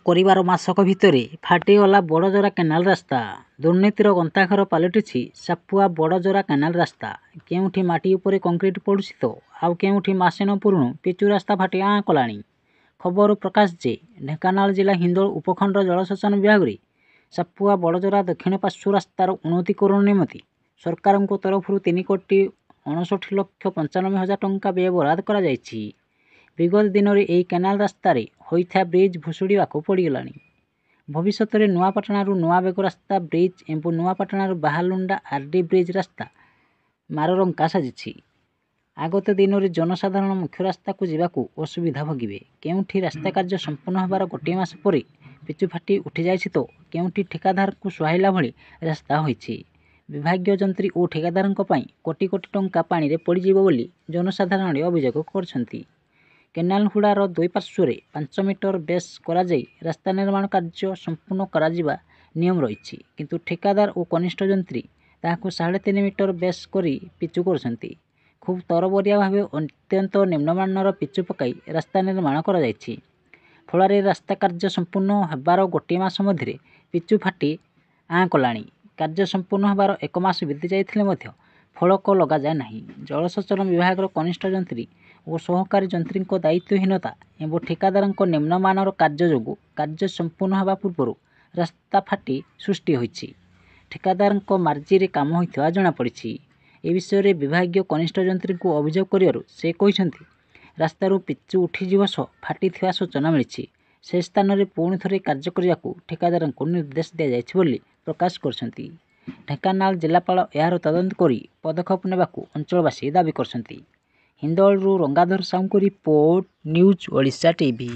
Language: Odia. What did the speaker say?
କରିବାର ମାସକ ଭିତରେ ଫାଟିଗଲା ବଡ଼ଜରା କେନାଲ ରାସ୍ତା। ଦୁର୍ନୀତିର ଗନ୍ତାଘର ପାଲଟିଛି ସାପୁଆ ବଡ଼ଜରା କେନାଲ ରାସ୍ତା। କେଉଁଠି ମାଟି ଉପରେ କଂକ୍ରିଟ ପଡ଼ୁଛି ତ ଆଉ କେଉଁଠି ମାସେ ନ ପୁରୁଣୁ ପିଚୁ ରାସ୍ତା ଫାଟି ଆଁ କଲାଣି। ଖବର ପ୍ରକାଶ ଯେ ଢେଙ୍କାନାଳ ଜିଲ୍ଲା ହିନ୍ଦୋଳ ଉପଖଣ୍ଡ ଜଳସେଚନ ବିଭାଗରେ ସାପୁଆ ବଡ଼ଜରା ଦକ୍ଷିଣ ପାର୍ଶ୍ୱ ରାସ୍ତାର ଉନ୍ନତିକରଣ ନିମନ୍ତେ ସରକାରଙ୍କ ତରଫରୁ 3,59,95,000 ଟଙ୍କା ବ୍ୟୟ ବରାଦ କରାଯାଇଛି। ବିଗତ ଦିନରେ ଏହି କେନାଲ ରାସ୍ତାରେ ହୋଇଥିବା ବ୍ରିଜ୍ ଭୁଷୁଡ଼ିବାକୁ ପଡ଼ିଗଲାଣି। ଭବିଷ୍ୟତରେ ନୂଆପାଟଣାରୁ ନୂଆବେଗ ରାସ୍ତା ବ୍ରିଜ୍ ଏବଂ ନୂଆପାଟଣାରୁ ବାହାଲୁଣ୍ଡା ଆର୍ଡି ବ୍ରିଜ୍ ରାସ୍ତା ମାରରଙ୍କା ସାଜିଛି। ଆଗତ ଦିନରେ ଜନସାଧାରଣ ମୁଖ୍ୟ ରାସ୍ତାକୁ ଯିବାକୁ ଅସୁବିଧା ଭୋଗିବେ। କେଉଁଠି ରାସ୍ତା କାର୍ଯ୍ୟ ସମ୍ପୂର୍ଣ୍ଣ ହେବାର ଗୋଟିଏ ମାସ ପରେ ପିଚୁ ଫାଟି ଉଠିଯାଇଛି ତ କେଉଁଠି ଠିକାଦାରଙ୍କୁ ସୁହାଇଲା ଭଳି ରାସ୍ତା ହୋଇଛି। ବିଭାଗୀୟ ଯନ୍ତ୍ରୀ ଓ ଠିକାଦାରଙ୍କ ପାଇଁ କୋଟି କୋଟି ଟଙ୍କା ପାଣିରେ ପଡ଼ିଯିବ ବୋଲି ଜନସାଧାରଣ ଅଭିଯୋଗ କରିଛନ୍ତି। କେନାଲ ହୁଡ଼ାର ଦୁଇ ପାର୍ଶ୍ୱରେ 5 ମିଟର ବେସ୍ କରାଯାଇ ରାସ୍ତା ନିର୍ମାଣ କାର୍ଯ୍ୟ ସମ୍ପୂର୍ଣ୍ଣ କରାଯିବା ନିୟମ ରହିଛି, କିନ୍ତୁ ଠିକାଦାର ଓ କନିଷ୍ଠ ଯନ୍ତ୍ରୀ ତାହାକୁ 3.5 ମିଟର ବେସ୍ କରି ପିଚୁ କରୁଛନ୍ତି। ଖୁବ୍ ତରବରିଆ ଭାବେ ଅତ୍ୟନ୍ତ ନିମ୍ନମାନର ପିଚୁ ପକାଇ ରାସ୍ତା ନିର୍ମାଣ କରାଯାଇଛି। ଫଳରେ ରାସ୍ତା କାର୍ଯ୍ୟ ସମ୍ପୂର୍ଣ୍ଣ ହେବାର ଗୋଟିଏ ମାସ ମଧ୍ୟରେ ପିଚୁ ଫାଟି ଆଁ କଲାଣି। କାର୍ଯ୍ୟ ସମ୍ପୂର୍ଣ୍ଣ ହେବାର 1 ମାସ ବିତି ଯାଇଥିଲେ ମଧ୍ୟ ଫଳକ ଲଗାଯାଏ ନାହିଁ। ଜଳସେଚନ ବିଭାଗର କନିଷ୍ଠ ଯନ୍ତ୍ରୀ ଓ ସହକାରୀ ଯନ୍ତ୍ରୀଙ୍କ ଦାୟିତ୍ୱହୀନତା ଏବଂ ଠିକାଦାରଙ୍କ ନିମ୍ନମାନର କାର୍ଯ୍ୟ ଯୋଗୁଁ କାର୍ଯ୍ୟ ସମ୍ପୂର୍ଣ୍ଣ ହେବା ପୂର୍ବରୁ ରାସ୍ତା ଫାଟି ସୃଷ୍ଟି ହୋଇଛି। ଠିକାଦାରଙ୍କ ମାର୍ଜିରେ କାମ ହୋଇଥିବା ଜଣାପଡ଼ିଛି। ଏ ବିଷୟରେ ବିଭାଗୀୟ କନିଷ୍ଠ ଯନ୍ତ୍ରୀଙ୍କୁ ଅଭିଯୋଗ କରିବାରୁ ସେ କହିଛନ୍ତି, ରାସ୍ତାରୁ ପିଚୁ ଉଠିଯିବ ସହ ଫାଟିଥିବା ସୂଚନା ମିଳିଛି। ସେ ସ୍ଥାନରେ ପୁଣି ଥରେ କାର୍ଯ୍ୟ କରିବାକୁ ଠିକାଦାରଙ୍କୁ ନିର୍ଦ୍ଦେଶ ଦିଆଯାଇଛି ବୋଲି ପ୍ରକାଶ କରିଛନ୍ତି। ଢେଙ୍କାନାଳ ଜିଲ୍ଲାପାଳ ଏହାର ତଦନ୍ତ କରି ପଦକ୍ଷେପ ନେବାକୁ ଅଞ୍ଚଳବାସୀ ଦାବି କରିଛନ୍ତି। ହିନ୍ଦୋଳରୁ ରଙ୍ଗାଧର ସାହୁଙ୍କ ରିପୋର୍ଟ, ନ୍ୟୁଜ୍ ଓଡ଼ିଶା ଟିଭି।